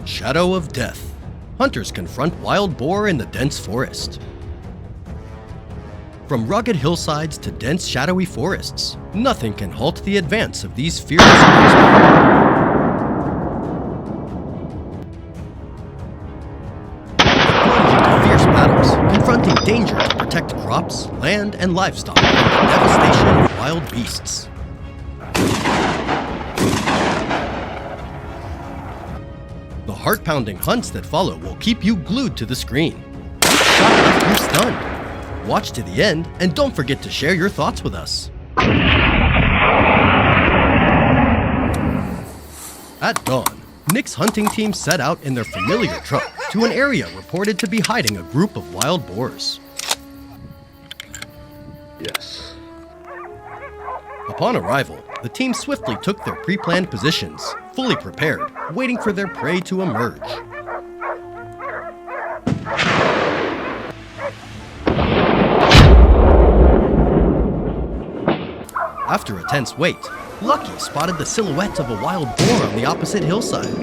Shadow of Death. Hunters confront wild boar in the dense forest. From rugged hillsides to dense shadowy forests, nothing can halt the advance of these fearless marksmen. Fierce battles, confronting danger to protect crops, land, and livestock from the devastation of wild beasts. The heart-pounding hunts that follow will keep you glued to the screen. Each shot left you stunned. Watch to the end, and don't forget to share your thoughts with us. At dawn, Nick's hunting team set out in their familiar truck to an area reported to be hiding a group of wild boars. Yes. Upon arrival, the team swiftly took their pre-planned positions, fully prepared, waiting for their prey to emerge. After a tense wait, Lucky spotted the silhouette of a wild boar on the opposite hillside.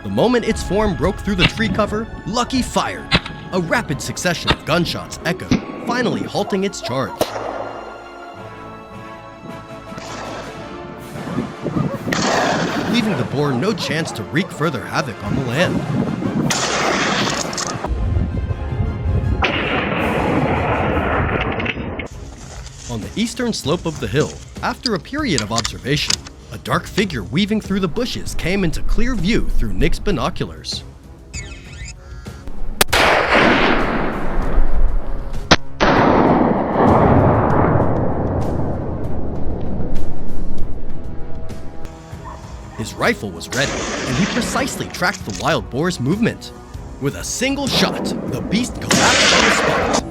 The moment its form broke through the tree cover, Lucky fired. A rapid succession of gunshots echoed, finally halting its charge. Leaving the boar no chance to wreak further havoc on the land. On the eastern slope of the hill, after a period of observation, a dark figure weaving through the bushes came into clear view through Nick's binoculars. His rifle was ready, and he precisely tracked the wild boar's movement. With a single shot, the beast collapsed on the spot.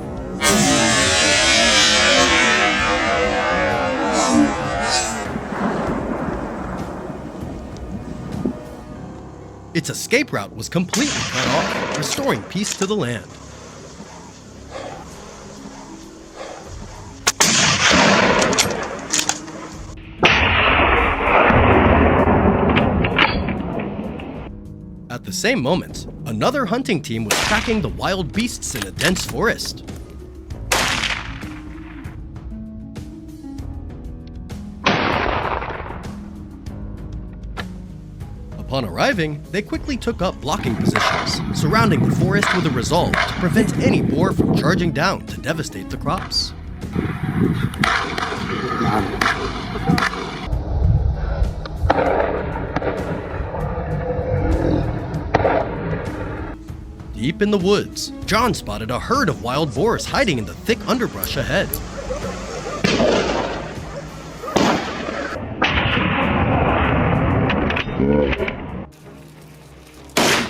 Its escape route was completely cut off, restoring peace to the land. At the same moment, another hunting team was tracking the wild beasts in a dense forest. Upon arriving, they quickly took up blocking positions, surrounding the forest with a resolve to prevent any boar from charging down to devastate the crops. Deep in the woods, John spotted a herd of wild boars hiding in the thick underbrush ahead.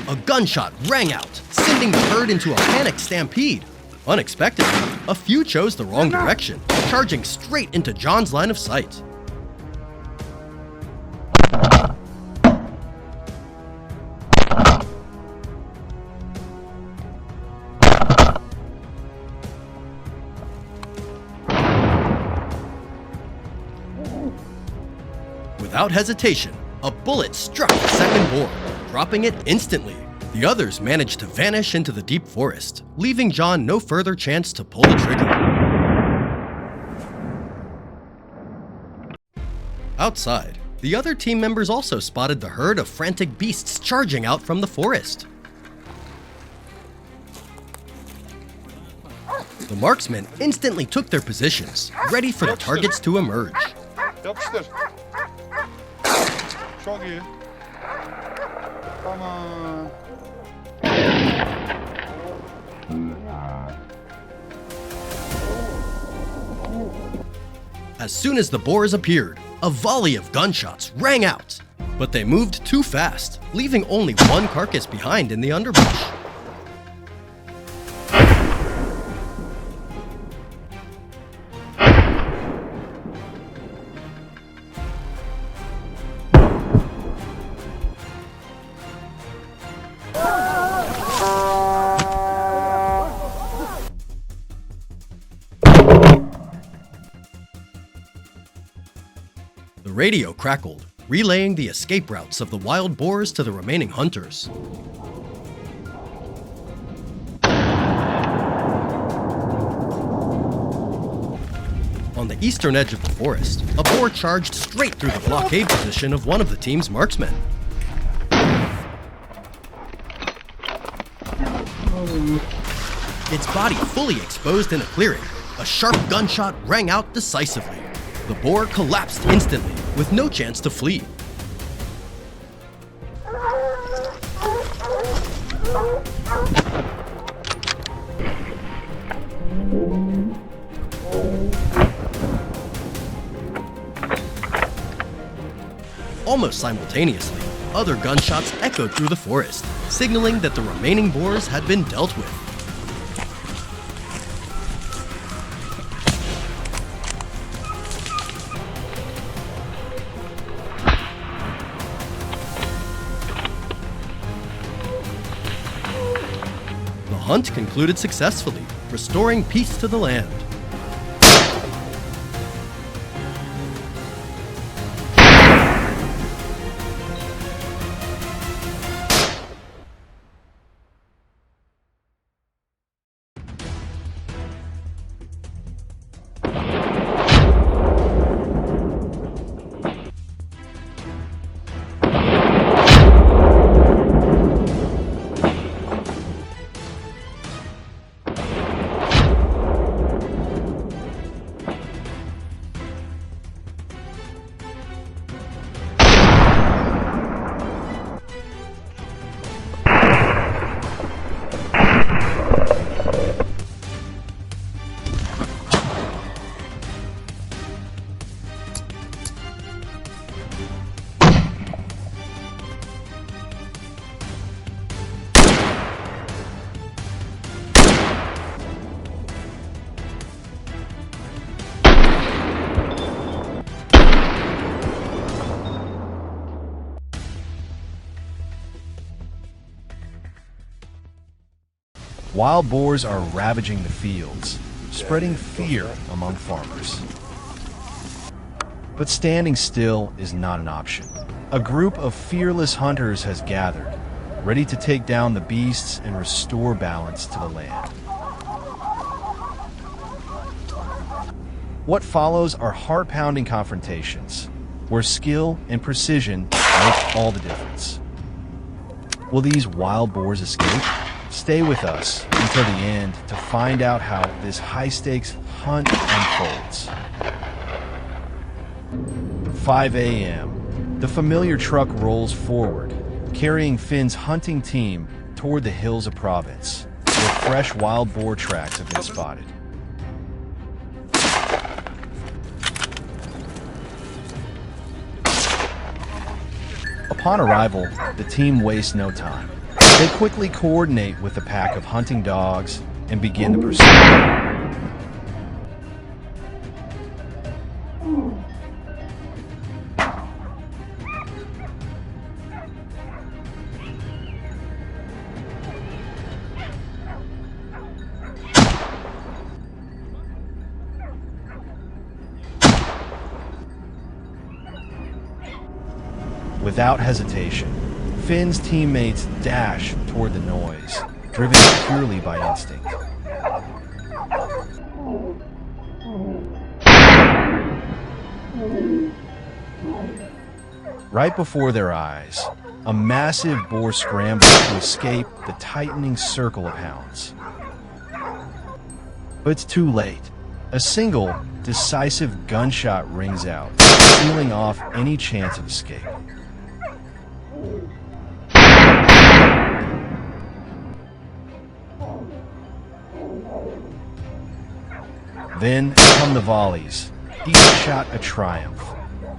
A gunshot rang out, sending the herd into a panicked stampede. Unexpectedly, a few chose the wrong direction, charging straight into John's line of sight. Without hesitation, a bullet struck the second boar, dropping it instantly. The others managed to vanish into the deep forest, leaving John no further chance to pull the trigger. Outside, the other team members also spotted the herd of frantic beasts charging out from the forest. The marksmen instantly took their positions, ready for the targets to emerge. Yapıştır. Çok iyi. Tamam. As soon as the boars appeared, a volley of gunshots rang out. But they moved too fast, leaving only one carcass behind in the underbrush. The radio crackled, relaying the escape routes of the wild boars to the remaining hunters. On the eastern edge of the forest, a boar charged straight through the blockade position of one of the team's marksmen. Its body fully exposed in a clearing, a sharp gunshot rang out decisively. The boar collapsed instantly, with no chance to flee. Almost simultaneously, other gunshots echoed through the forest, signaling that the remaining boars had been dealt with. The hunt concluded successfully, restoring peace to the land. Wild boars are ravaging the fields, spreading fear among farmers. But standing still is not an option. A group of fearless hunters has gathered, ready to take down the beasts and restore balance to the land. What follows are heart-pounding confrontations, where skill and precision make all the difference. Will these wild boars escape? Stay with us until the end to find out how this high-stakes hunt unfolds. 5 a.m. The familiar truck rolls forward, carrying Finn's hunting team toward the hills of Province, where fresh wild boar tracks have been spotted. Upon arrival, the team wastes no time. They quickly coordinate with a pack of hunting dogs and begin the pursuit. Without hesitation, Finn's teammates dash toward the noise, driven purely by instinct. Right before their eyes, a massive boar scrambles to escape the tightening circle of hounds. But it's too late. A single, decisive gunshot rings out, sealing off any chance of escape. Then come the volleys, each shot a triumph,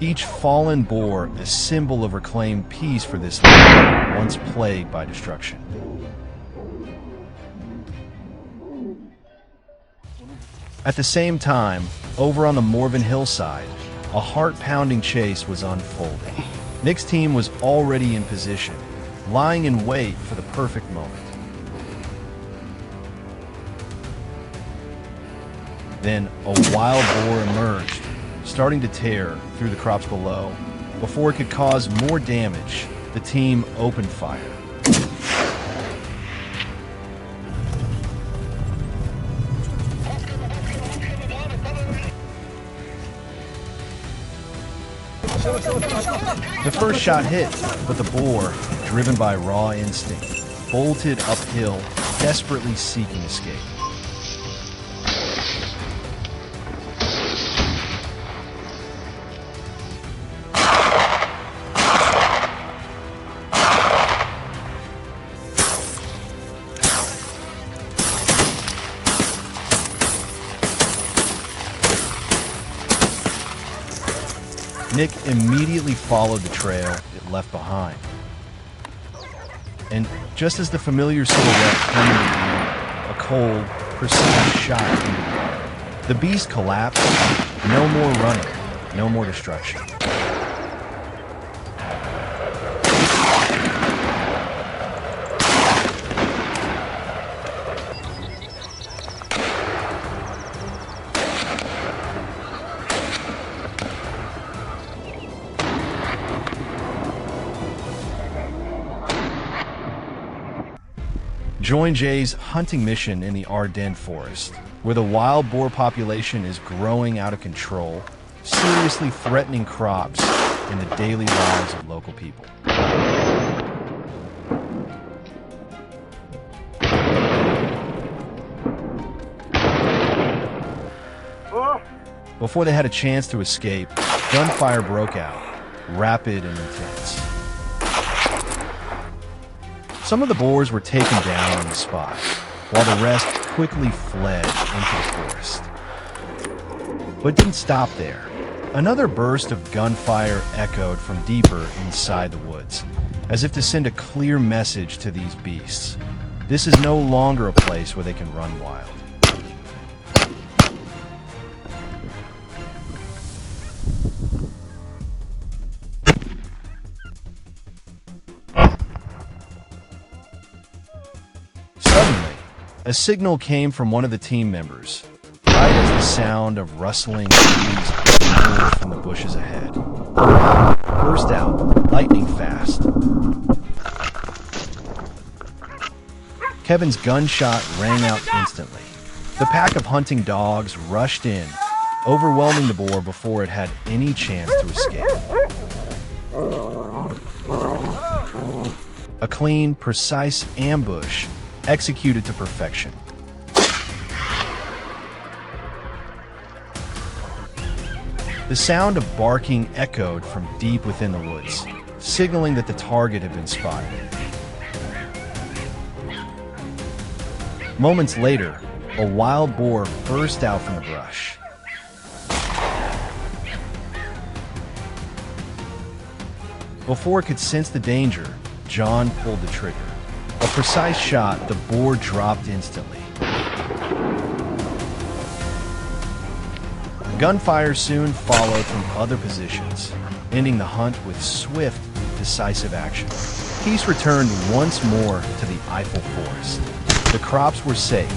each fallen boar a symbol of reclaimed peace for this land once plagued by destruction. At the same time, over on the Morven hillside, a heart-pounding chase was unfolding. Nick's team was already in position, lying in wait for the perfect moment. Then a wild boar emerged, starting to tear through the crops below, Before it could cause more damage, the team opened fire. The first shot hit, but the boar, driven by raw instinct, bolted uphill, desperately seeking escape. Nick immediately followed the trail it left behind. And just as the familiar silhouette turned into view, a cold, precise shot into the air. The beast collapsed. No more running, no more destruction. Join Jay's hunting mission in the Arden forest, where the wild boar population is growing out of control, seriously threatening crops and the daily lives of local people. Before they had a chance to escape, gunfire broke out, rapid and intense. Some of the boars were taken down on the spot, while the rest quickly fled into the forest. But it didn't stop there. Another burst of gunfire echoed from deeper inside the woods, as if to send a clear message to these beasts. This is no longer a place where they can run wild. A signal came from one of the team members, right as the sound of rustling leaves emerged from the bushes ahead. Burst out, lightning fast. Kevin's gunshot rang out instantly. The pack of hunting dogs rushed in, overwhelming the boar before it had any chance to escape. A clean, precise ambush executed to perfection. The sound of barking echoed from deep within the woods, signaling that the target had been spotted. Moments later, a wild boar burst out from the brush. Before it could sense the danger, John pulled the trigger. A precise shot, the boar dropped instantly. Gunfire soon followed from other positions, ending the hunt with swift, decisive action. Peace returned once more to the Eiffel Forest. The crops were safe.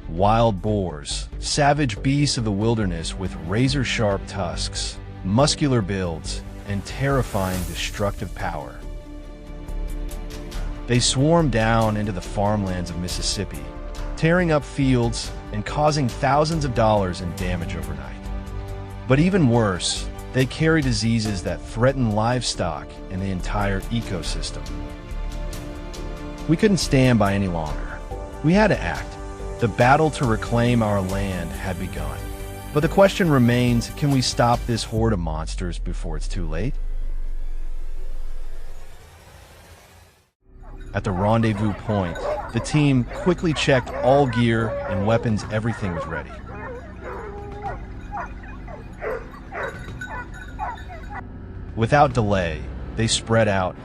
Wild boars, savage beasts of the wilderness with razor-sharp tusks, muscular builds, and terrifying destructive power. They swarmed down into the farmlands of Mississippi, tearing up fields and causing thousands of dollars in damage overnight. But even worse, they carry diseases that threaten livestock and the entire ecosystem. We couldn't stand by any longer. We had to act. The battle to reclaim our land had begun. But the question remains, can we stop this horde of monsters before it's too late? At the rendezvous point, the team quickly checked all gear and weapons. Everything was ready. Without delay, they spread out,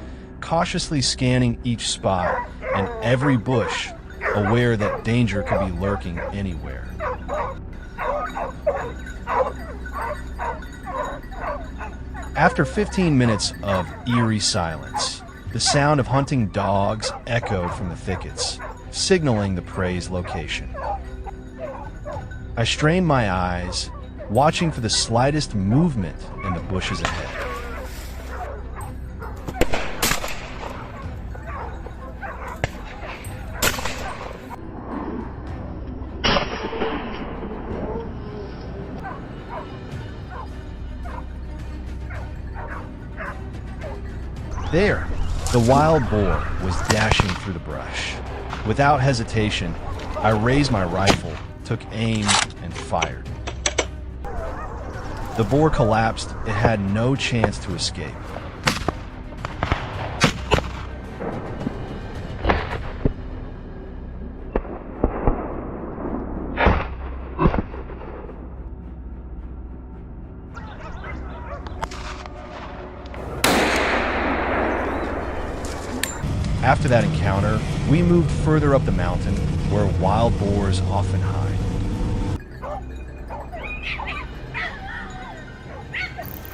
cautiously scanning each spot and every bush, aware that danger could be lurking anywhere. After 15 minutes of eerie silence, the sound of hunting dogs echoed from the thickets, signaling the prey's location. I strained my eyes, watching for the slightest movement in the bushes ahead. There, the wild boar was dashing through the brush. Without hesitation, I raised my rifle, took aim, and fired. The boar collapsed. It had no chance to escape. After that encounter, we moved further up the mountain, where wild boars often hide.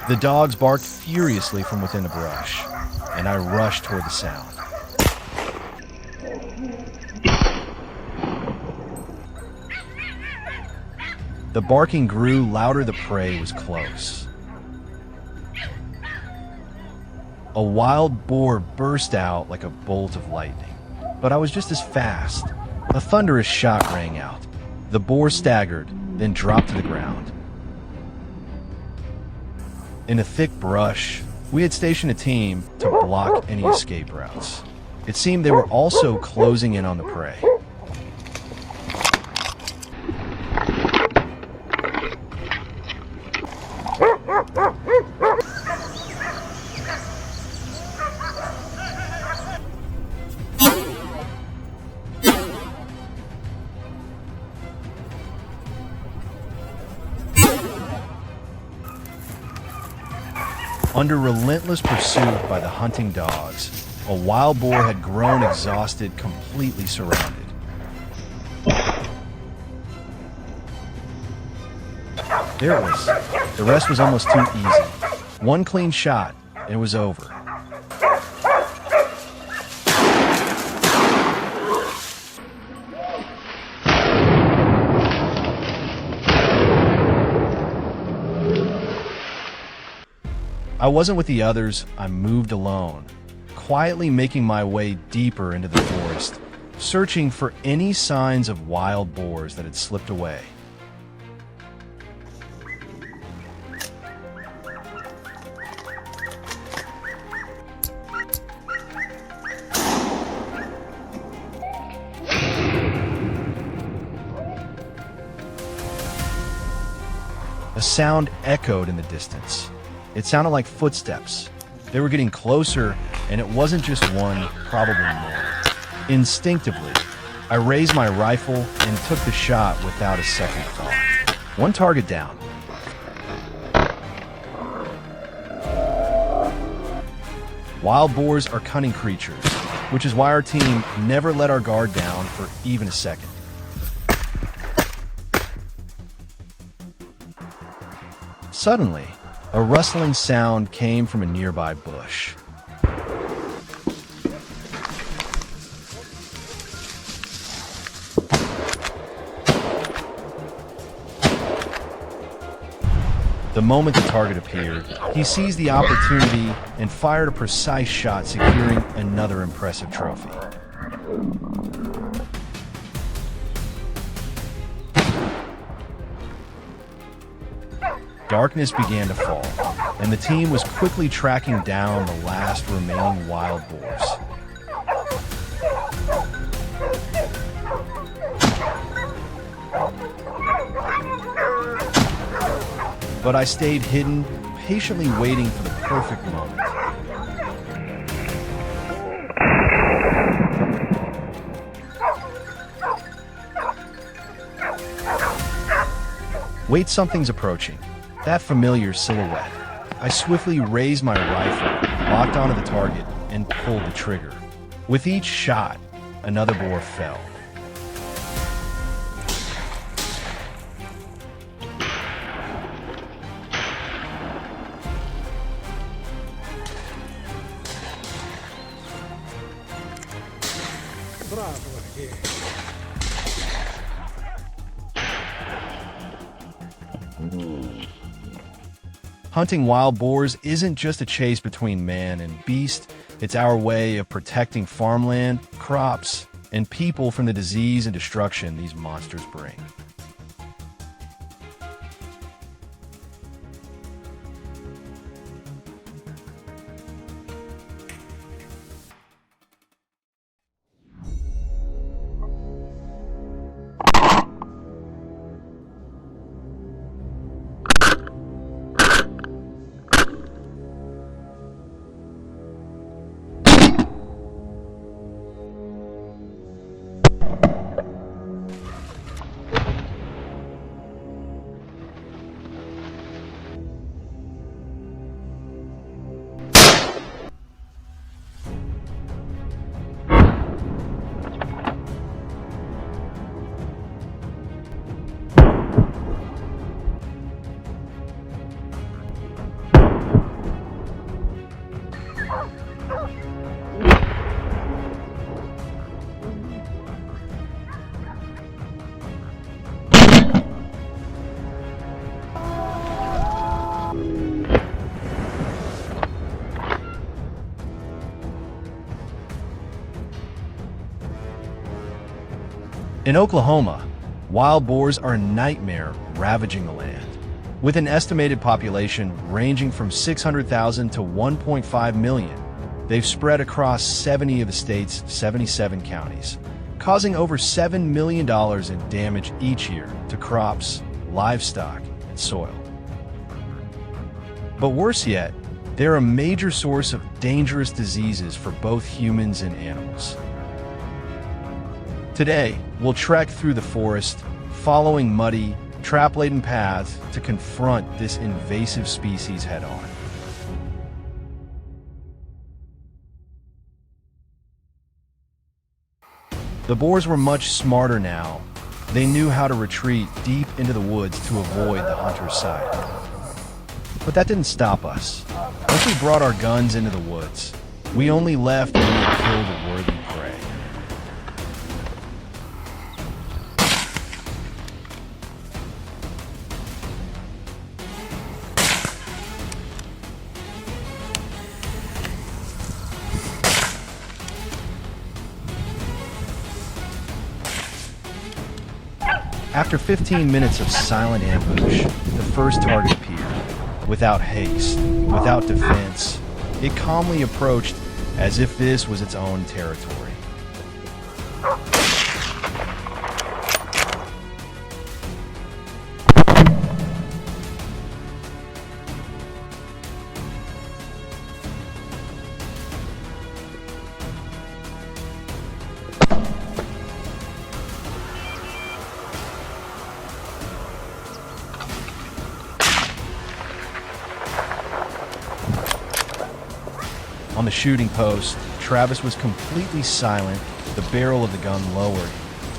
The dogs barked furiously from within the brush, and I rushed toward the sound. The barking grew louder. The prey was close. A wild boar burst out like a bolt of lightning, but I was just as fast. A thunderous shot rang out. The boar staggered, then dropped to the ground. In a thick brush, we had stationed a team to block any escape routes. It seemed they were also closing in on the prey. Under relentless pursuit by the hunting dogs, a wild boar had grown exhausted, completely surrounded. There it was. The rest was almost too easy. One clean shot, and it was over. I wasn't with the others. I moved alone, quietly making my way deeper into the forest, searching for any signs of wild boars that had slipped away. A sound echoed in the distance. It sounded like footsteps. They were getting closer, and it wasn't just one, probably more. Instinctively, I raised my rifle and took the shot without a second thought. One target down. Wild boars are cunning creatures, which is why our team never let our guard down for even a second. Suddenly, a rustling sound came from a nearby bush. The moment the target appeared, he seized the opportunity and fired a precise shot, securing another impressive trophy. Darkness began to fall, and the team was quickly tracking down the last remaining wild boars. But I stayed hidden, patiently waiting for the perfect moment. Wait, something's approaching. That familiar silhouette. I swiftly raised my rifle, locked onto the target, and pulled the trigger. With each shot, another boar fell. Hunting wild boars isn't just a chase between man and beast, it's our way of protecting farmland, crops, and people from the disease and destruction these monsters bring. In Oklahoma, wild boars are a nightmare ravaging the land. With an estimated population ranging from 600,000 to 1.5 million, they've spread across 70 of the state's 77 counties, causing over $7 million in damage each year to crops, livestock, and soil. But worse yet, they're a major source of dangerous diseases for both humans and animals. Today, we'll trek through the forest, following muddy, trap-laden paths to confront this invasive species head-on. The boars were much smarter now. They knew how to retreat deep into the woods to avoid the hunter's sight. But that didn't stop us. Once we brought our guns into the woods, we only left when we had killed a worthy prey. After 15 minutes of silent ambush, the first target appeared. Without haste, without defense, it calmly approached as if this was its own territory. On the shooting post, Travis was completely silent, the barrel of the gun lowered,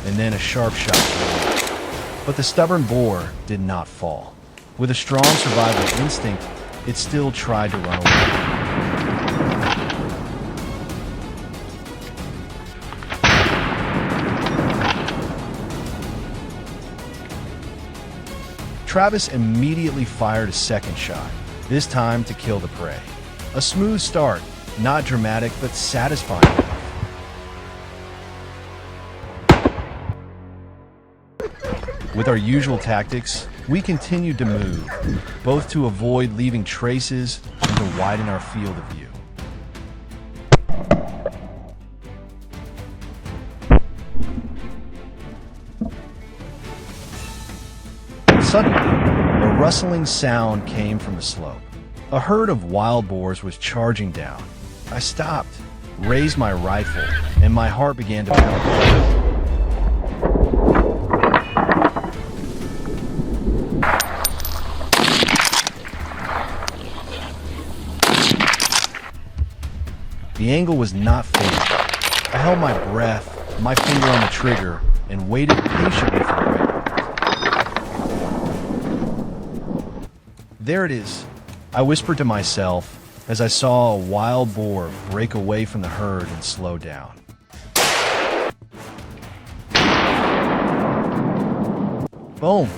and then a sharp shot came. But the stubborn boar did not fall. With a strong survival instinct, it still tried to run away. Travis immediately fired a second shot, this time to kill the prey. A smooth start, not dramatic but satisfying enough. With our usual tactics, we continued to move, both to avoid leaving traces and to widen our field of view. Suddenly, a rustling sound came from the slope. A herd of wild boars was charging down. I stopped, raised my rifle, and my heart began to pound. The angle was not favorable. I held my breath, my finger on the trigger, and waited patiently for the right moment. There it is, I whispered to myself as I saw a wild boar break away from the herd and slow down. Boom!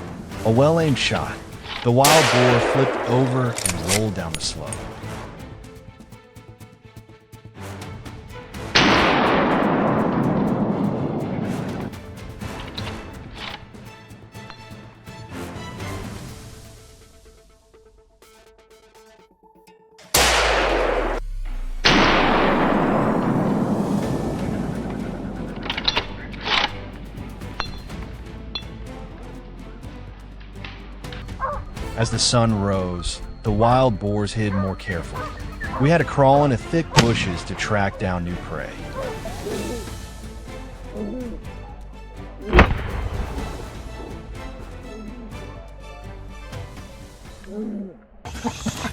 A well-aimed shot. The wild boar flipped over and rolled down the slope. As the sun rose, the wild boars hid more carefully. We had to crawl into thick bushes to track down new prey.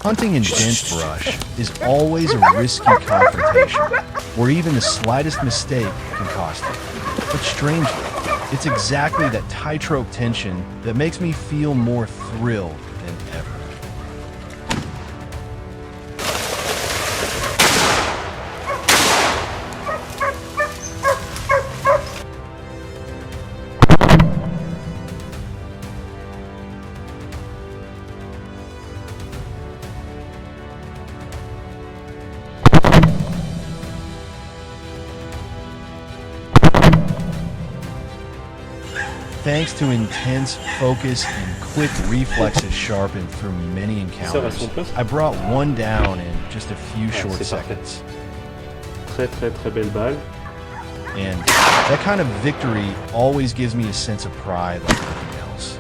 Hunting in dense brush is always a risky confrontation, where even the slightest mistake can cost you. But strangely, it's exactly that tightrope tension that makes me feel more thrilled than ever. Thanks to intense focus and quick reflexes sharpened through many encounters, I brought one down in just a few short seconds. Très belle balle. And that kind of victory always gives me a sense of pride like nothing else.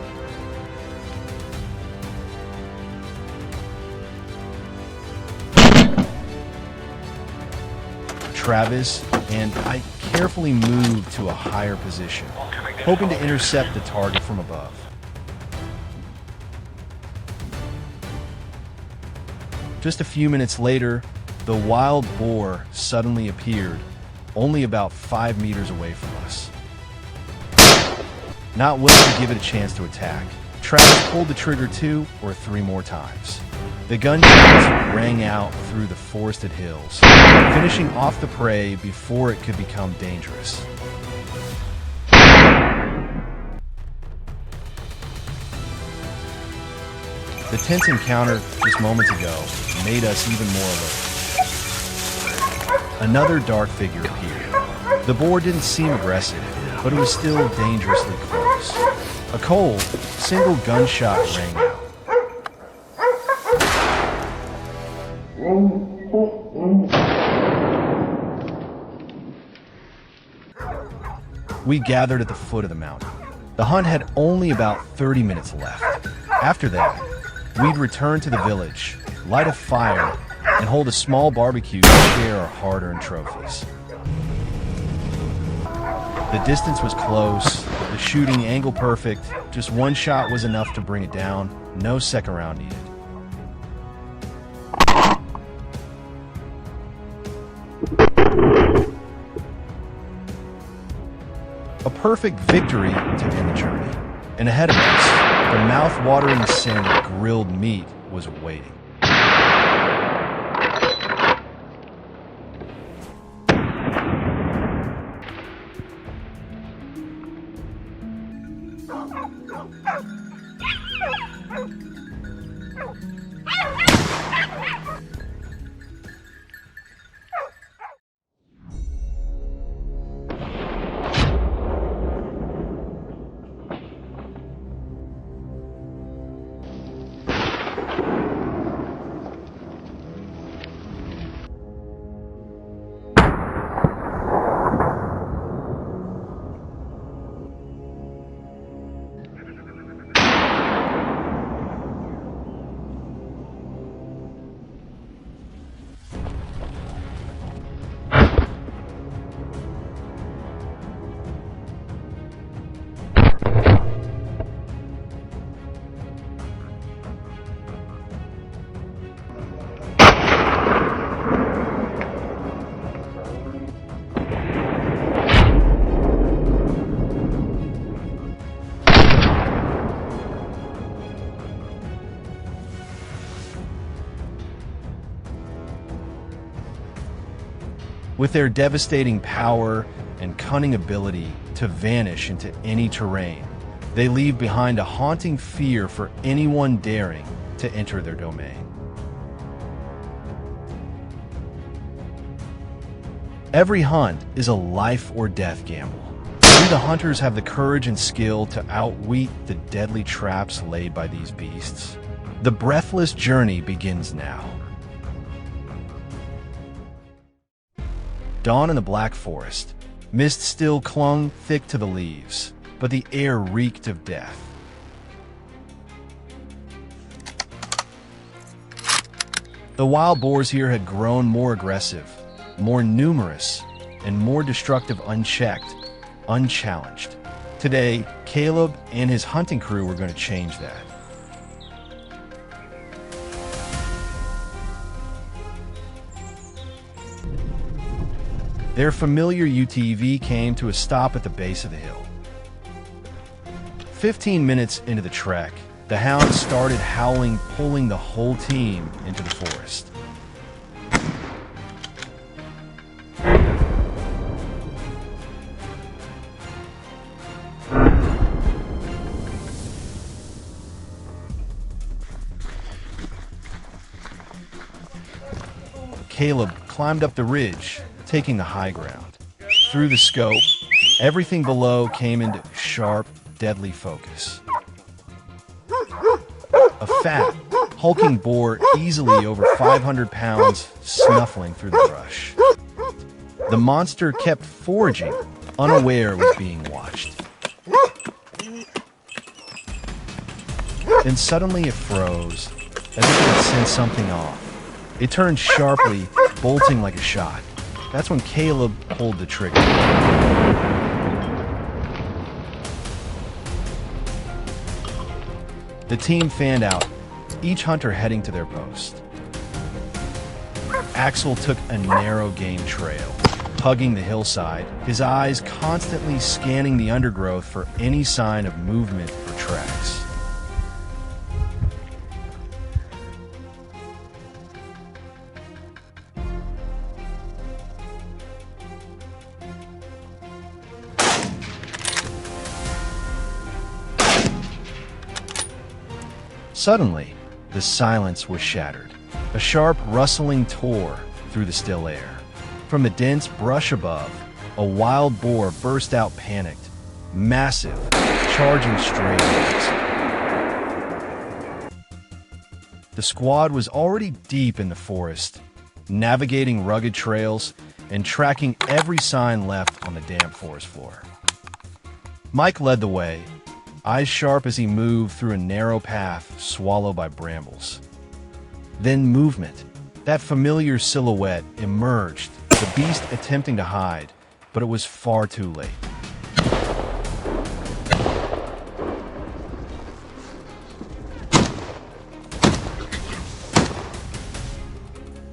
Travis and I carefully moved to a higher position, hoping to intercept the target from above. Just a few minutes later, the wild boar suddenly appeared, only about 5 meters away from us. Not willing to give it a chance to attack, Travis pulled the trigger 2 or 3 more times. The gunshots rang out through the forested hills, finishing off the prey before it could become dangerous. The tense encounter just moments ago made us even more alert. Another dark figure appeared. The boar didn't seem aggressive, but it was still dangerously close. A cold, single gunshot rang out. We gathered at the foot of the mountain. The hunt had only about 30 minutes left. After that, we'd return to the village, light a fire, and hold a small barbecue to share our hard-earned trophies. The distance was close, the shooting angle perfect, just one shot was enough to bring it down, no second round needed. A perfect victory to end the journey. And ahead of us, the mouth-watering scent of grilled meat was waiting. With their devastating power and cunning ability to vanish into any terrain, they leave behind a haunting fear for anyone daring to enter their domain. Every hunt is a life or death gamble. Do the hunters have the courage and skill to outwit the deadly traps laid by these beasts? The breathless journey begins now. Dawn in the Black Forest. Mist still clung thick to the leaves, but the air reeked of death. The wild boars here had grown more aggressive, more numerous, and more destructive unchecked, unchallenged. Today, Caleb and his hunting crew were going to change that. Their familiar UTV came to a stop at the base of the hill. 15 minutes into the trek, the Hound started howling, pulling the whole team into the forest. Caleb climbed up the ridge, taking the high ground. Through the scope, everything below came into sharp, deadly focus. A fat, hulking boar easily over 500 pounds snuffling through the brush. The monster kept foraging, unaware it was being watched. Then suddenly it froze, as if it had sent something off. It turned sharply, bolting like a shot. That's when Caleb pulled the trigger. The team fanned out, each hunter heading to their post. Axel took a narrow game trail, hugging the hillside, his eyes constantly scanning the undergrowth for any sign of movement or tracks. Suddenly, the silence was shattered. A sharp rustling tore through the still air. From the dense brush above, a wild boar burst out panicked, massive, charging straight at us. The squad was already deep in the forest, navigating rugged trails and tracking every sign left on the damp forest floor. Mike led the way, eyes sharp as he moved through a narrow path swallowed by brambles. Then movement. That familiar silhouette emerged, the beast attempting to hide, but it was far too late.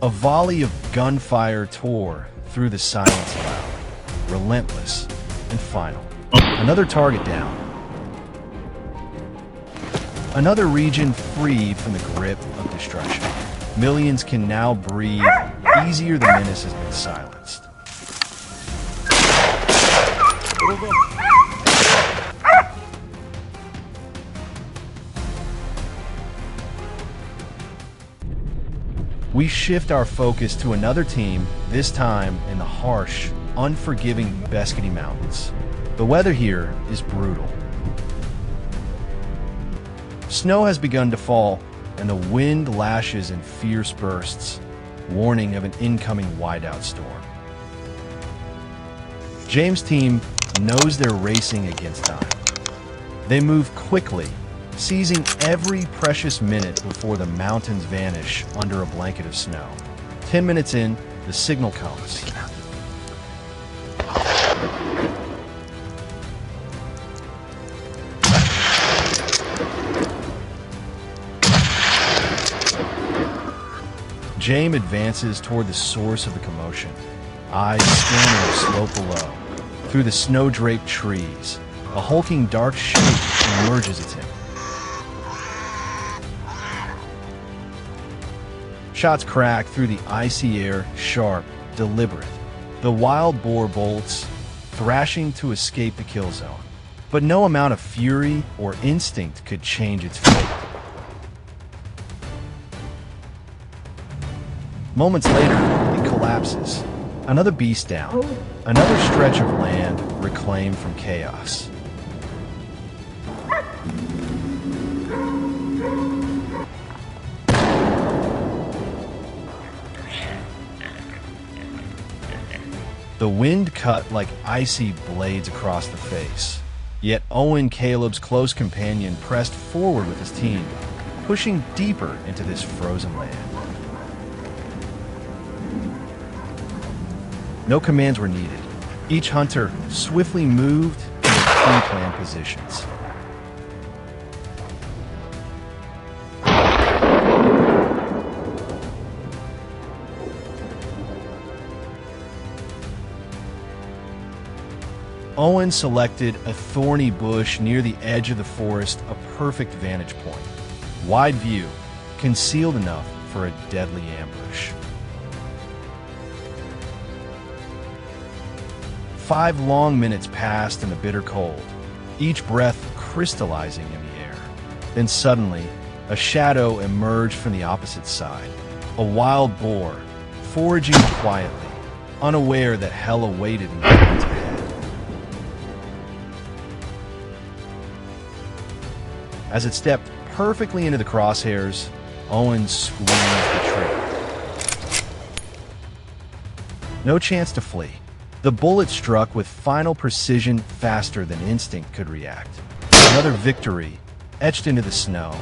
A volley of gunfire tore through the silence loud, relentless and final. Another target down. Another region freed from the grip of destruction. Millions can now breathe easier. The menace has been silenced. We shift our focus to another team, this time in the harsh, unforgiving Beskidi Mountains. The weather here is brutal. Snow has begun to fall, and the wind lashes in fierce bursts, warning of an incoming whiteout storm. James' team knows they're racing against time. They move quickly, seizing every precious minute before the mountains vanish under a blanket of snow. 10 minutes in, the signal comes. James advances toward the source of the commotion, eyes scanning the slope below. Through the snow-draped trees, a hulking dark shape emerges at him. Shots crack through the icy air, sharp, deliberate. The wild boar bolts, thrashing to escape the kill zone. But no amount of fury or instinct could change its fate. Moments later, it collapses. Another beast down. Another stretch of land reclaimed from chaos. The wind cut like icy blades across the face. Yet Owen, Caleb's close companion, pressed forward with his team, pushing deeper into this frozen land. No commands were needed. Each hunter swiftly moved to their pre-planned positions. Owen selected a thorny bush near the edge of the forest, a perfect vantage point. Wide view, concealed enough for a deadly ambush. 5 long minutes passed in the bitter cold, each breath crystallizing in the air. Then suddenly, a shadow emerged from the opposite side. A wild boar, foraging quietly, unaware that hell awaited in the mountains ahead. As it stepped perfectly into the crosshairs, Owen squeezed the trigger. No chance to flee. The bullet struck with final precision, faster than instinct could react. Another victory etched into the snow.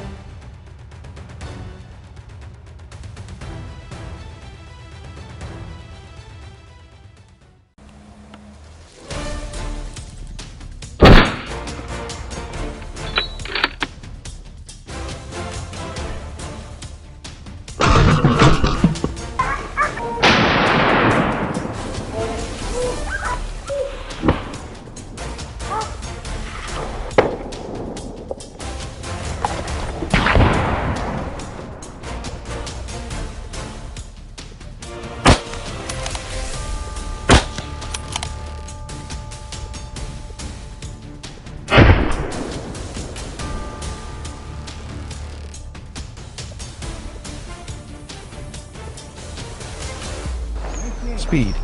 Speed,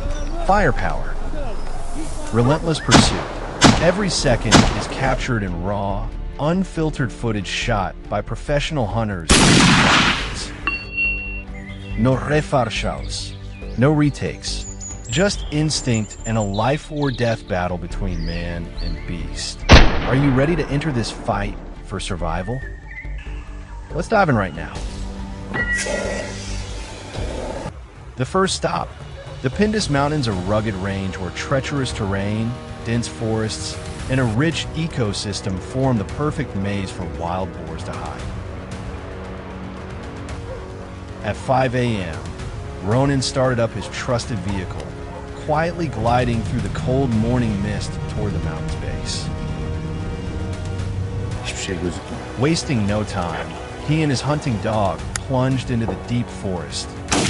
firepower, relentless pursuit. Every second is captured in raw, unfiltered footage shot by professional hunters. No refarshaus, no retakes, just instinct and a life or death battle between man and beast. Are you ready to enter this fight for survival? Let's dive in right now. The first stop. The Pendis Mountains, a rugged range where treacherous terrain, dense forests, and a rich ecosystem form the perfect maze for wild boars to hide. At 5 a.m., Ronan started up his trusted vehicle, quietly gliding through the cold morning mist toward the mountain's base. Wasting no time, he and his hunting dog plunged into the deep forest,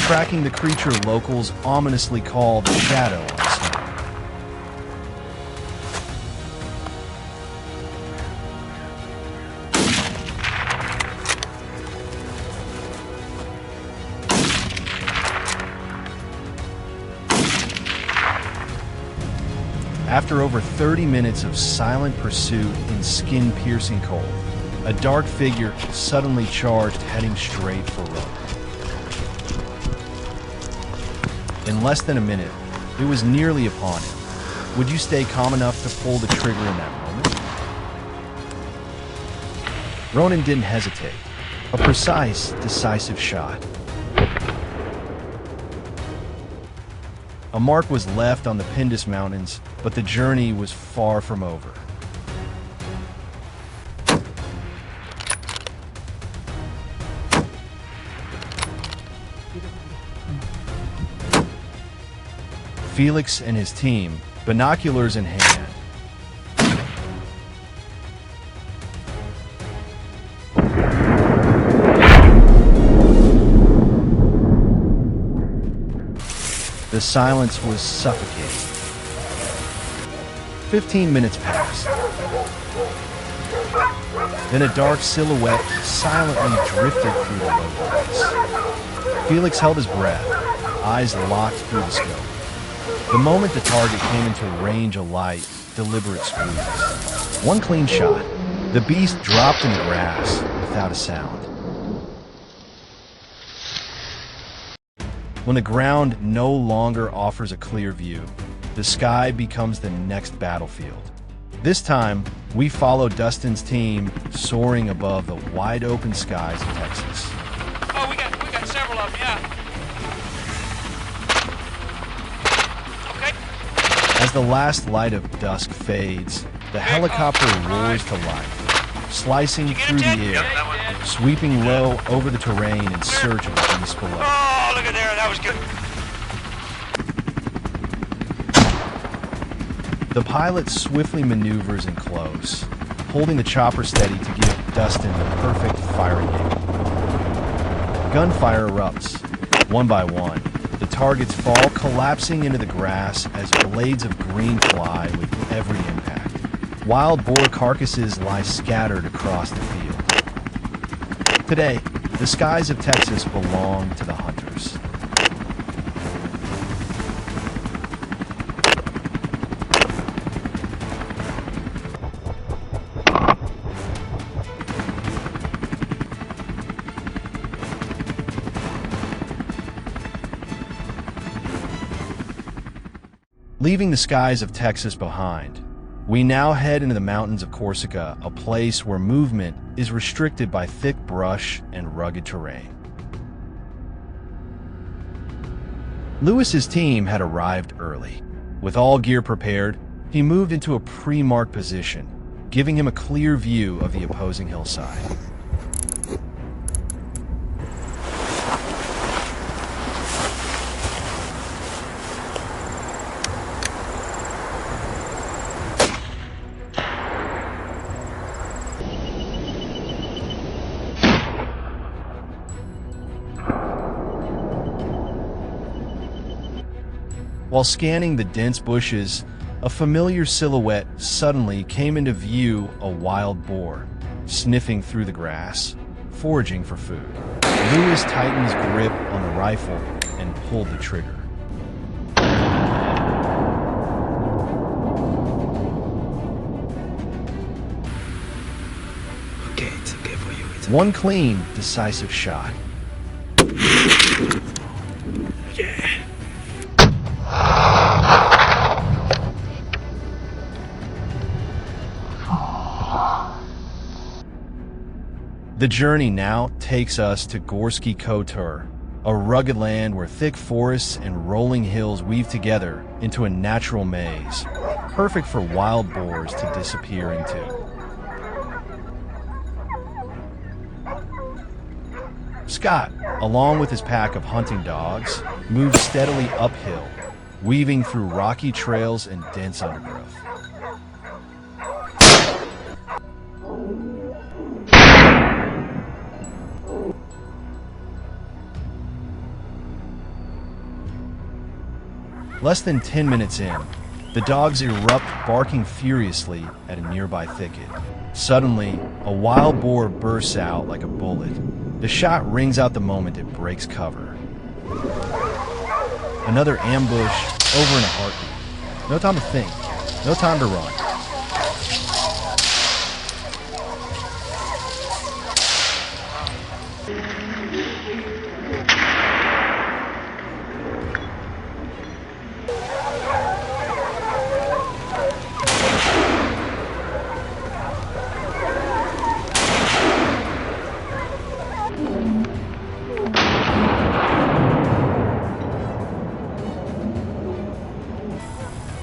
tracking the creature locals ominously call the Shadow on the snow. After over 30 minutes of silent pursuit in skin-piercing cold, a dark figure suddenly charged, heading straight for Ronan. In less than a minute, it was nearly upon him. Would you stay calm enough to pull the trigger in that moment? Ronan didn't hesitate. A precise, decisive shot. A mark was left on the Pendis Mountains, but the journey was far from over. Felix and his team, binoculars in hand, the The silence was suffocating. 15 minutes passed. Then a dark silhouette silently drifted through the low grass. Felix held his breath, eyes locked through the scope. The moment the target came into range, a light, deliberate squeeze. One clean shot. The beast dropped in the grass without a sound. When the ground no longer offers a clear view, the sky becomes the next battlefield. This time, we follow Dustin's team soaring above the wide-open skies of Texas. Oh, we got several of them, yeah. Okay. As the last light of dusk fades, the helicopter roars to life, slicing through the air, sweeping low over the terrain in search of the beast below. Oh, look at there, that was good. The pilot swiftly maneuvers in close, holding the chopper steady to give Dustin the perfect firing angle. Gunfire erupts, one by one. The targets fall, collapsing into the grass as blades of green fly with every impact. Wild boar carcasses lie scattered across the field. Today, the skies of Texas belong to the hunters. Leaving the skies of Texas behind, we now head into the mountains of Corsica, a place where movement is restricted by thick brush and rugged terrain. Lewis's team had arrived early. With all gear prepared, he moved into a pre-marked position, giving him a clear view of the opposing hillside. While scanning the dense bushes, a familiar silhouette suddenly came into view, a wild boar, sniffing through the grass, foraging for food. Lewis tightened his grip on the rifle and pulled the trigger. Okay, it's okay for you. It's One clean, decisive shot. yeah. The journey now takes us to Gorski Cotor, a rugged land where thick forests and rolling hills weave together into a natural maze, perfect for wild boars to disappear into. Scott, along with his pack of hunting dogs, moves steadily uphill, weaving through rocky trails and dense undergrowth. Less than 10 minutes in, the dogs erupt, barking furiously at a nearby thicket. Suddenly, a wild boar bursts out like a bullet. The shot rings out the moment it breaks cover. Another ambush, over in a heartbeat. No time to think, no time to run.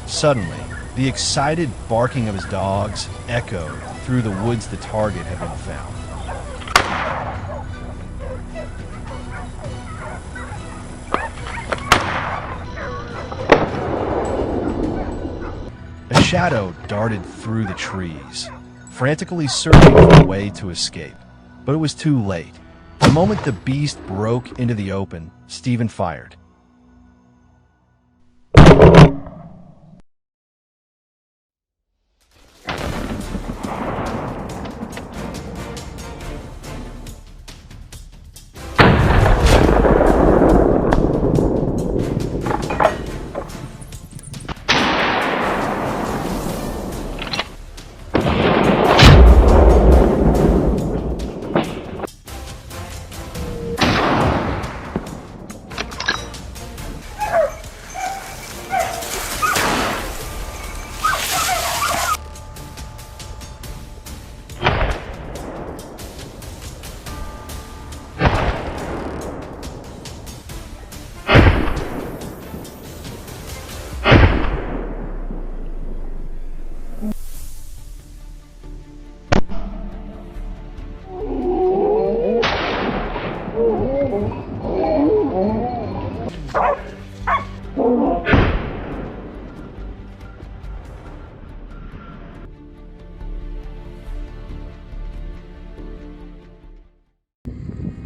Suddenly, the excited barking of his dogs echoed through the woods. The target had been found. A shadow darted through the trees, frantically searching for a way to escape. But it was too late. The moment the beast broke into the open, Stephen fired.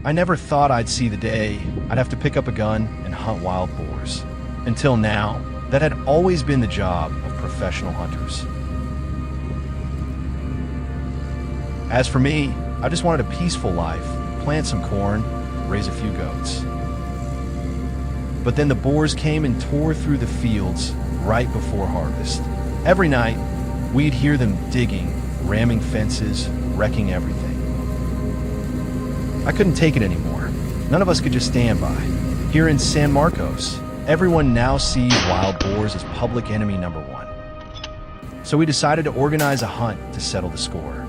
I never thought I'd see the day I'd have to pick up a gun and hunt wild boars. Until now, that had always been the job of professional hunters. As for me, I just wanted a peaceful life, plant some corn, raise a few goats. But then the boars came and tore through the fields right before harvest. Every night, we'd hear them digging, ramming fences, wrecking everything. I couldn't take it anymore. None of us could just stand by. Here in San Marcos, everyone now sees wild boars as public enemy number one. So we decided to organize a hunt to settle the score.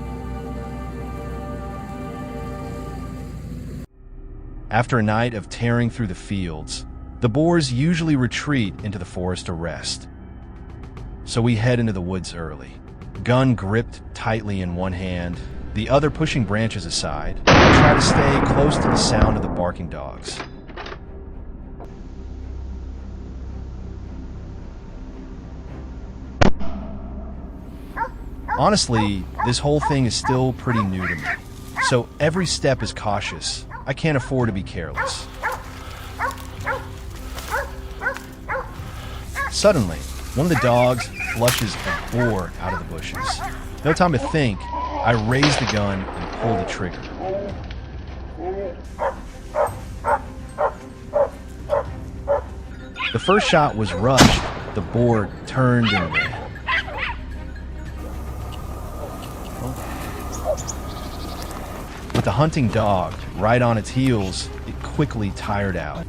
After a night of tearing through the fields, the boars usually retreat into the forest to rest. So we head into the woods early, gun gripped tightly in one hand, the other pushing branches aside, and try to stay close to the sound of the barking dogs. Honestly, this whole thing is still pretty new to me, so every step is cautious. I can't afford to be careless. Suddenly, one of the dogs flushes a boar out of the bushes. No time to think, I raise the gun and pull the trigger. The first shot was rushed, the boar turned and ran. With the hunting dog right on its heels, it quickly tired out.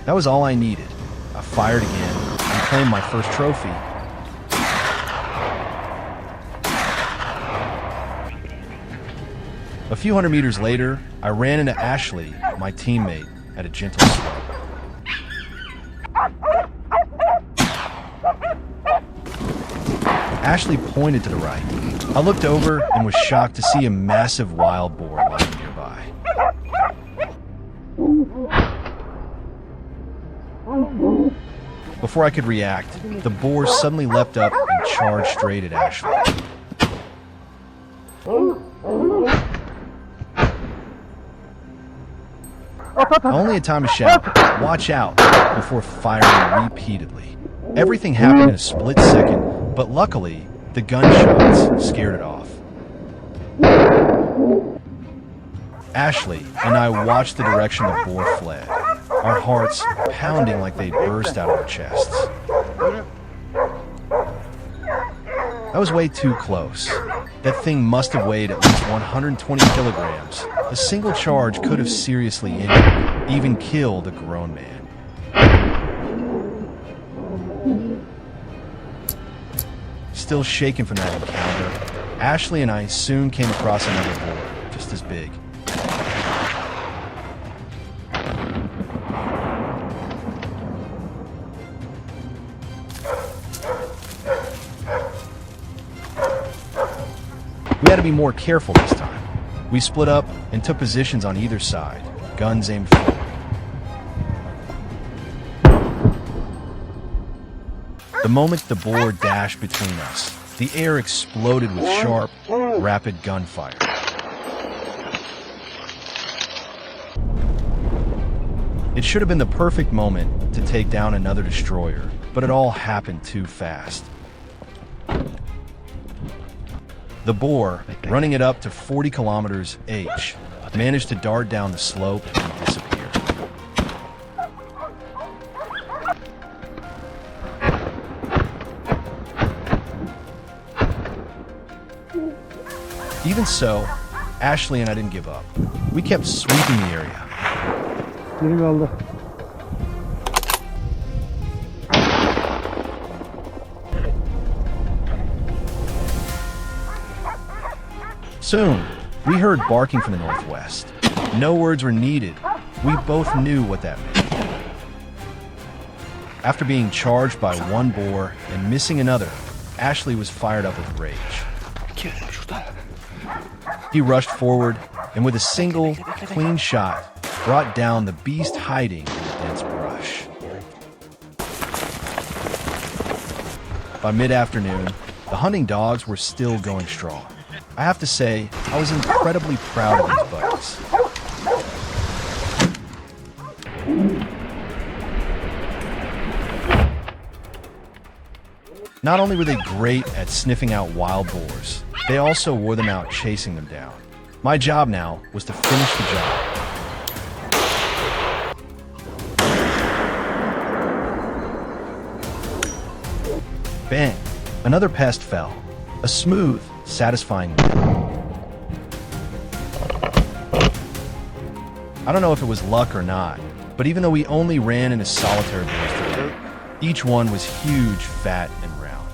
That was all I needed. I fired again and claimed my first trophy. A few hundred meters later, I ran into Ashley, my teammate, at a gentle slope. Ashley pointed to the right. I looked over and was shocked to see a massive wild boar lying nearby. Before I could react, the boar suddenly leapt up and charged straight at Ashley. I only had time to shout, "Watch out," before firing repeatedly. Everything happened in a split second, but luckily, the gunshots scared it off. Ashley and I watched the direction the boar fled, our hearts pounding like they'd burst out of our chests. That was way too close. That thing must have weighed at least 120 kilograms. A single charge could have seriously injured, even killed a grown man. Still shaken from that encounter, Ashley and I soon came across another boar, just as big. We had to be more careful this time. We split up and took positions on either side, guns aimed forward. The moment the boar dashed between us, the air exploded with sharp, rapid gunfire. It should have been the perfect moment to take down another destroyer, but it all happened too fast. The boar, running it up to 40 kilometers h, managed to dart down the slope and disappear. Even so, Ashley and I didn't give up. We kept sweeping the area. Soon, we heard barking from the northwest. No words were needed. We both knew what that meant. After being charged by one boar and missing another, Ashley was fired up with rage. He rushed forward and with a single, clean shot, brought down the beast hiding in the dense brush. By mid-afternoon, the hunting dogs were still going strong. I have to say, I was incredibly proud of these buddies. Not only were they great at sniffing out wild boars, they also wore them out chasing them down. My job now was to finish the job. Bang! Another pest fell. A smooth, satisfying win. I don't know if it was luck or not, but even though we only ran into solitary boars today, each one was huge, fat, and round.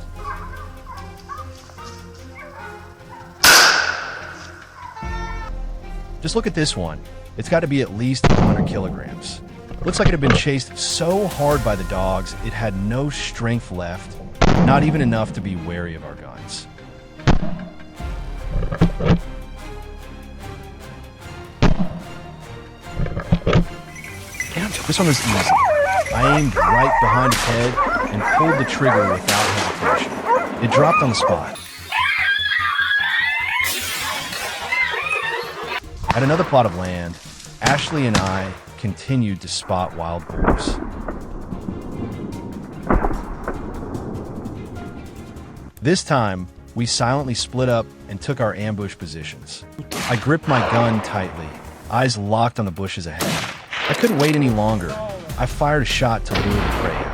Just look at this one. It's got to be at least 100 kilograms. Looks like it had been chased so hard by the dogs, it had no strength left, not even enough to be wary of our guns. This one was easy. I aimed right behind its head and pulled the trigger without hesitation. It dropped on the spot. At another plot of land, Ashley and I continued to spot wild boars. This time, we silently split up and took our ambush positions. I gripped my gun tightly, eyes locked on the bushes ahead. I couldn't wait any longer. I fired a shot to lure the prey out.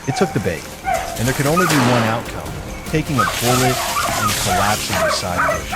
It took the bait, and there could only be one outcome, taking a bullet and collapsing beside bushes.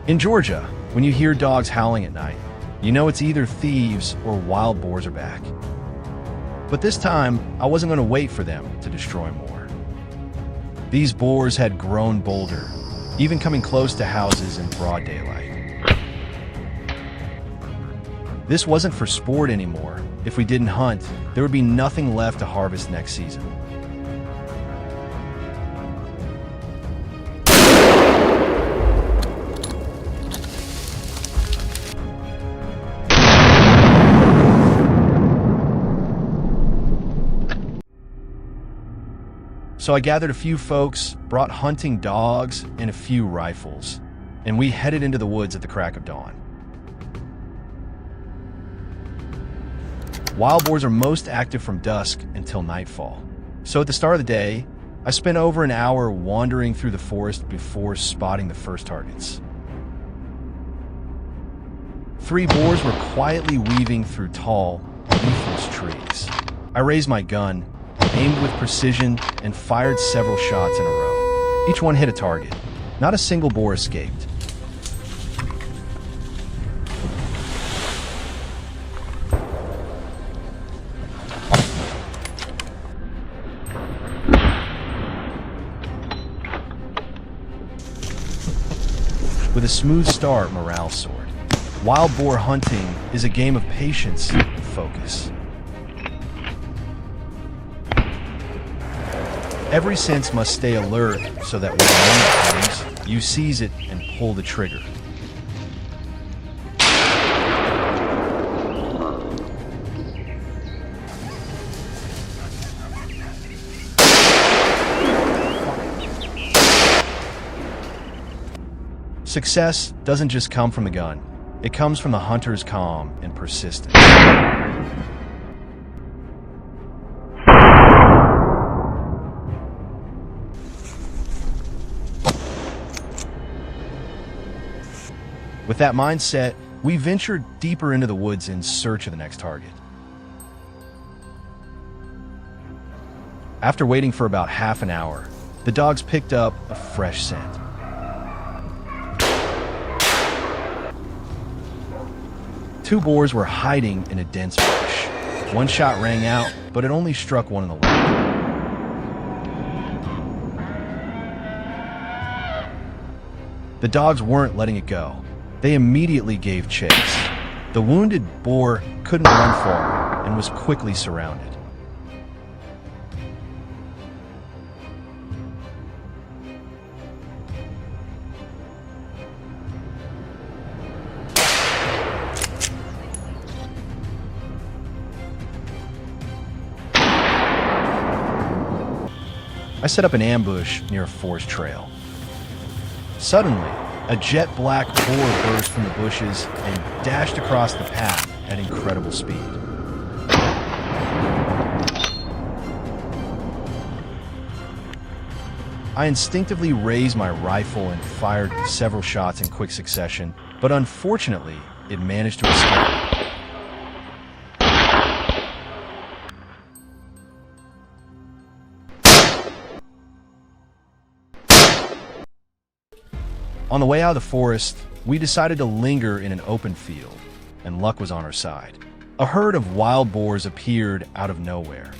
In Georgia, when you hear dogs howling at night, you know it's either thieves or wild boars are back. But this time, I wasn't going to wait for them to destroy more. These boars had grown bolder, even coming close to houses in broad daylight. This wasn't for sport anymore. If we didn't hunt, there would be nothing left to harvest next season. So I gathered a few folks, brought hunting dogs, and a few rifles, and we headed into the woods at the crack of dawn. Wild boars are most active from dusk until nightfall. So at the start of the day, I spent over an hour wandering through the forest before spotting the first targets. 3 boars were quietly weaving through tall, leafless trees. I raised my gun, aimed with precision, and fired several shots in a row. Each one hit a target. Not a single boar escaped. With a smooth start, morale soared. Wild boar hunting is a game of patience and focus. Every sense must stay alert so that when the moment comes, You seize it and pull the trigger. Success doesn't just come from the gun. It comes from the hunter's calm and persistence. With that mindset, we ventured deeper into the woods in search of the next target. After waiting for about half an hour, the dogs picked up a fresh scent. Two boars were hiding in a dense bush. One shot rang out, but it only struck one in the leg. The dogs weren't letting it go. They immediately gave chase. The wounded boar couldn't run far and was quickly surrounded. I set up an ambush near a forest trail. Suddenly, a jet black boar burst from the bushes and dashed across the path at incredible speed. I instinctively raised my rifle and fired several shots in quick succession, but unfortunately, it managed to escape. On the way out of the forest, we decided to linger in an open field, and luck was on our side. A herd of wild boars appeared out of nowhere.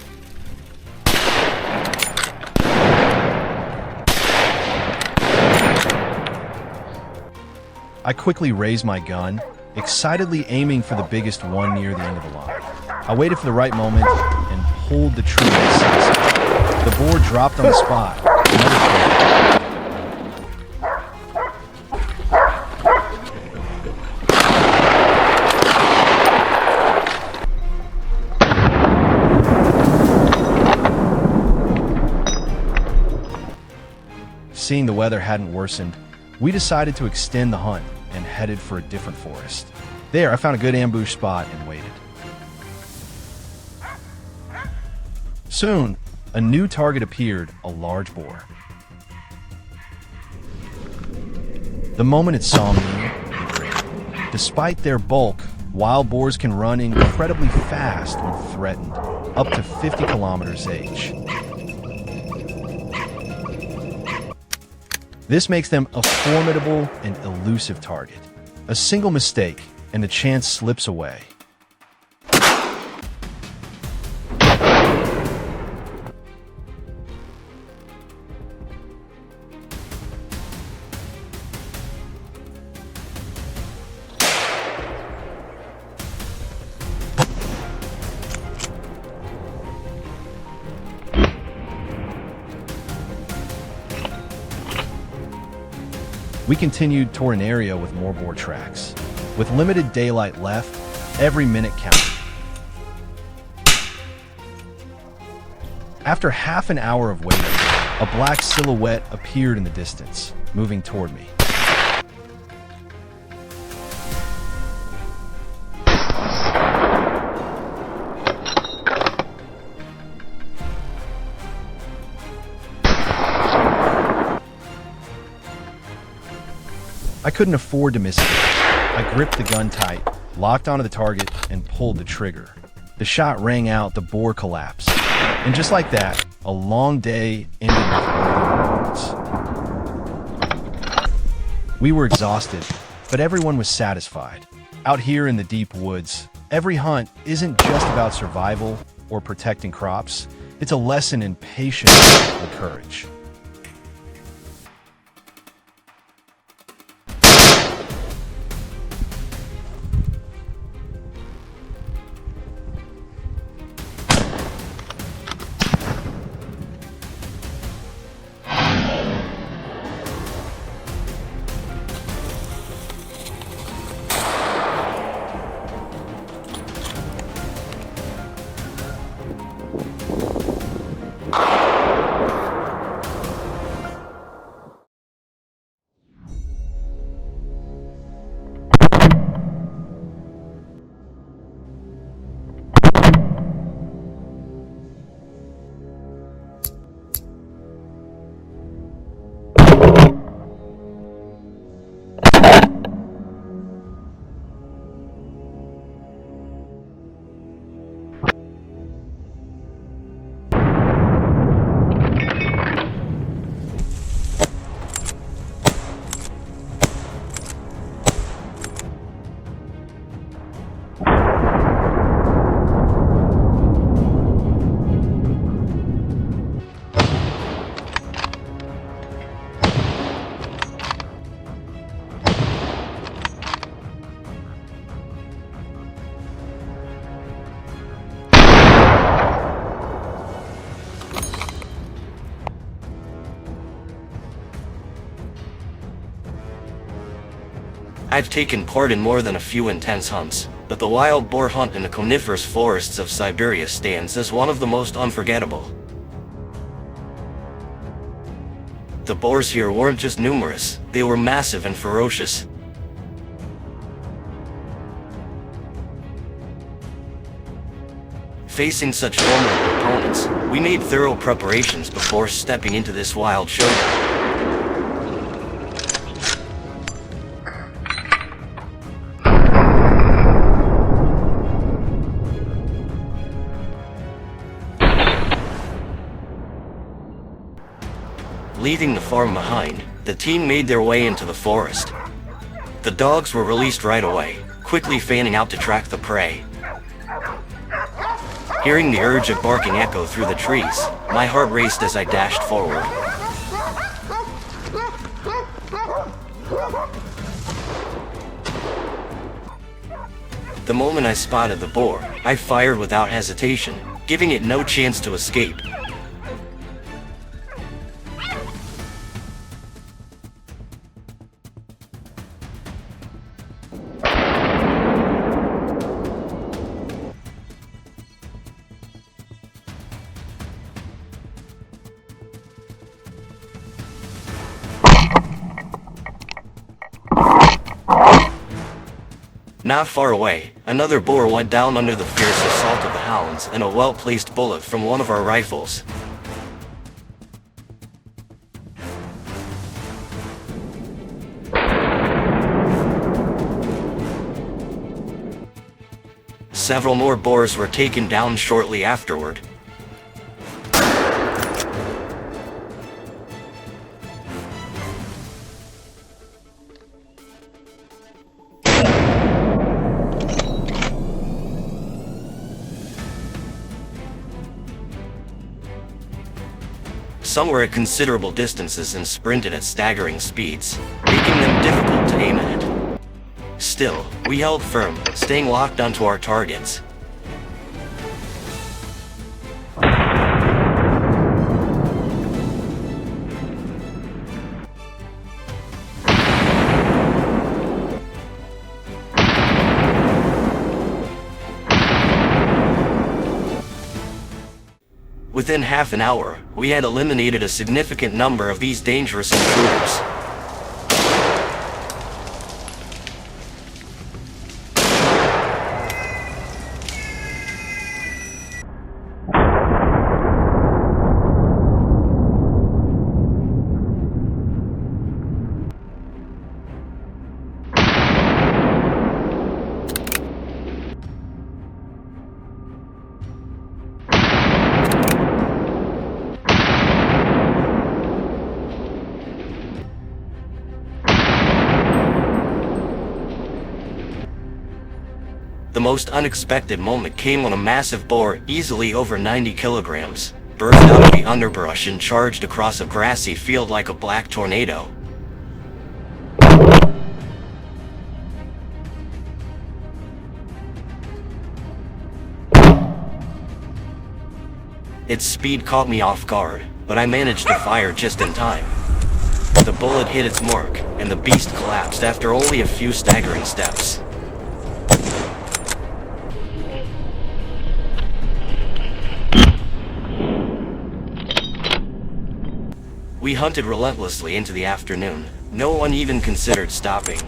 I quickly raised my gun, excitedly aiming for the biggest one near the end of the line. I waited for the right moment and pulled the trigger decisively. The boar dropped on the spot. Seeing the weather hadn't worsened, we decided to extend the hunt and headed for a different forest. There, I found a good ambush spot and waited. Soon, a new target appeared, a large boar. The moment it saw me, it grinned. Despite their bulk, wild boars can run incredibly fast when threatened, up to 50 kilometers each. This makes them a formidable and elusive target. A single mistake, and the chance slips away. We continued toward an area with more boar tracks. With limited daylight left, every minute counted. After half an hour of waiting, a black silhouette appeared in the distance, moving toward me. I couldn't afford to miss it. I gripped the gun tight, locked onto the target, and pulled the trigger. The shot rang out, the boar collapsed. And just like that, a long day ended with words. We were exhausted, but everyone was satisfied. Out here in the deep woods, every hunt isn't just about survival or protecting crops. It's a lesson in patience and courage. I've taken part in more than a few intense hunts, but the wild boar hunt in the coniferous forests of Siberia stands as one of the most unforgettable. The boars here weren't just numerous, they were massive and ferocious. Facing such formidable opponents, we made thorough preparations before stepping into this wild showdown. Leaving the farm behind, the team made their way into the forest. The dogs were released right away, quickly fanning out to track the prey. Hearing the urge of barking echo through the trees, my heart raced as I dashed forward. The moment I spotted the boar, I fired without hesitation, giving it no chance to escape. Not far away, another boar went down under the fierce assault of the hounds and a well-placed bullet from one of our rifles. Several more boars were taken down shortly afterward. Some were at considerable distances and sprinted at staggering speeds, making them difficult to aim at. Still, we held firm, staying locked onto our targets. Within half an hour, we had eliminated a significant number of these dangerous intruders. The most unexpected moment came when a massive boar, easily over 90 kilograms, burst out of the underbrush and charged across a grassy field like a black tornado. Its speed caught me off guard, but I managed to fire just in time. The bullet hit its mark, and the beast collapsed after only a few staggering steps. We hunted relentlessly into the afternoon. No one even considered stopping.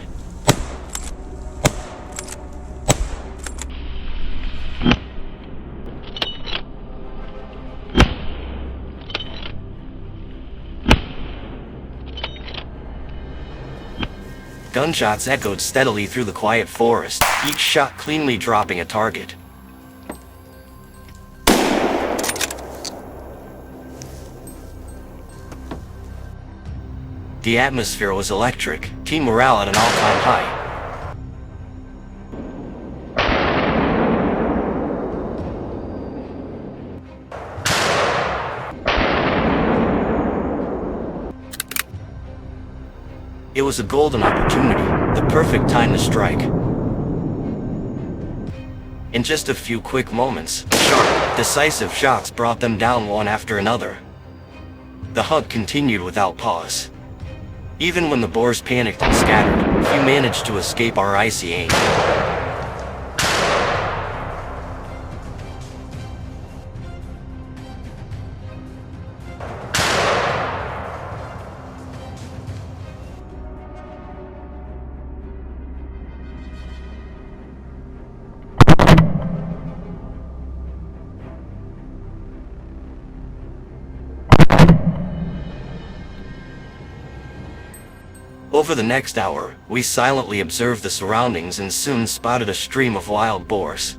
Gunshots echoed steadily through the quiet forest, each shot cleanly dropping a target. The atmosphere was electric, team morale at an all-time high. It was a golden opportunity, the perfect time to strike. In just a few quick moments, sharp, decisive shots brought them down one after another. The hunt continued without pause. Even when the boars panicked and scattered, few managed to escape our icy aim. Over the next hour, we silently observed the surroundings and soon spotted a stream of wild boars.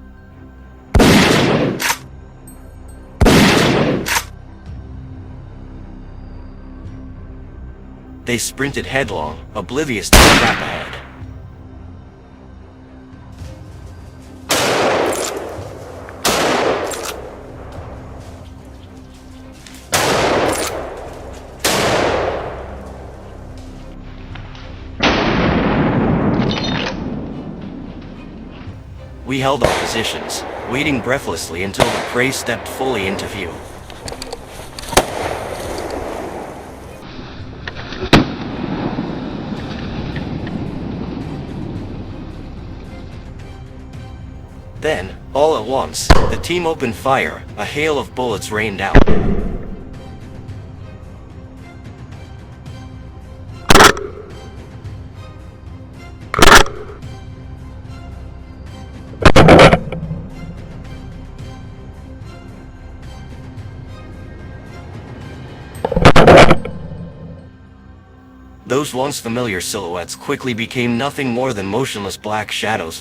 They sprinted headlong, oblivious to the trap ahead. We held our positions, waiting breathlessly until the prey stepped fully into view. Then, all at once, the team opened fire. A hail of bullets rained out. Those once familiar silhouettes quickly became nothing more than motionless black shadows